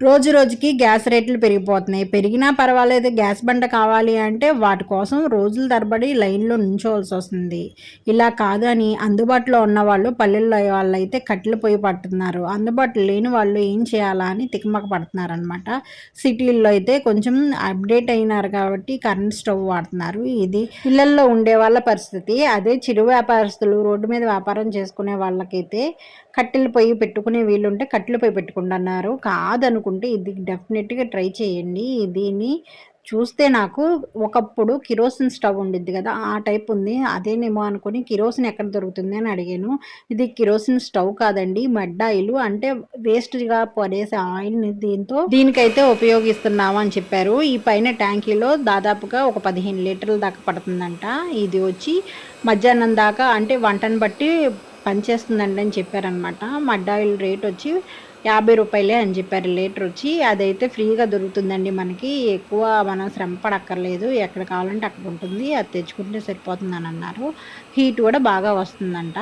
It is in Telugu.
రోజు రోజుకి గ్యాస్ రేట్లు పెరిగిపోతున్నాయి. పెరిగినా పర్వాలేదు, గ్యాస్ బండ కావాలి అంటే వాటి కోసం రోజుల తరబడి లైన్‌లో నుంచోవాల్సొస్తుంది. ఇలా కాదని అందుబాటులో ఉన్నవాళ్ళు, పల్లెల్లో వాళ్ళైతే కట్టెల పొయ్యి పడుతున్నారు. అందుబాటులో లేని వాళ్ళు ఏం చేయాలా అని తికమక పడుతున్నారనమాట. సిటీల్లో అయితే కొంచెం అప్‌డేట్ అయినారు కాబట్టి కరెంట్ స్టవ్ వాడుతున్నారు. ఇది ఇళ్లల్లో ఉండే వాళ్ళ పరిస్థితి. అదే చిరు వ్యాపారస్తులు, రోడ్డు మీద వ్యాపారం చేసుకునే వాళ్ళకైతే కట్టెల పొయ్యి పెట్టుకునే వీలుంటే కట్టెల పొయ్యి పెట్టుకుంటున్నారు. కాదనుకుంటే ఇది డెఫినెట్‌గా ట్రై చేయండి. దీన్ని చూస్తే నాకు ఒకప్పుడు కిరోసిన్ స్టవ్ ఉండిద్ది గదా! ఆ టైప్ ఉంది. అదేనేమో అనుకోని కిరోసిన్ ఎక్కడ దొరుకుతుంది అని అడిగాను. ఇది కిరోసిన్ స్టవ్ కాదండి. మడ్ ఆయిలు అంటే వేస్ట్‌గా పడేసే ఆయిల్‌ని దీనికైతే ఉపయోగిస్తున్నాము అని చెప్పారు. ఈ పైన ట్యాంకీలో దాదాపుగా ఒక 15 లీటర్ల దాకా పడుతుందంట. ఇది వచ్చి మధ్యాహ్నం దాకా అంటే వంటను బట్టి పనిచేస్తుందండి అని చెప్పారనమాట. మడ్ ఆయిల్ రేట్ వచ్చి రూ. 50 అని చెప్పారు లీటర్ వచ్చి. అదైతే ఫ్రీగా దొరుకుతుందండి మనకి. ఎక్కువ మనం శ్రమ పడక్కర్లేదు. ఎక్కడ కావాలంటే అక్కడ ఉంటుంది. అది తెచ్చుకుంటే సరిపోతుందని అన్నారు. హీట్ కూడా బాగా వస్తుందంట.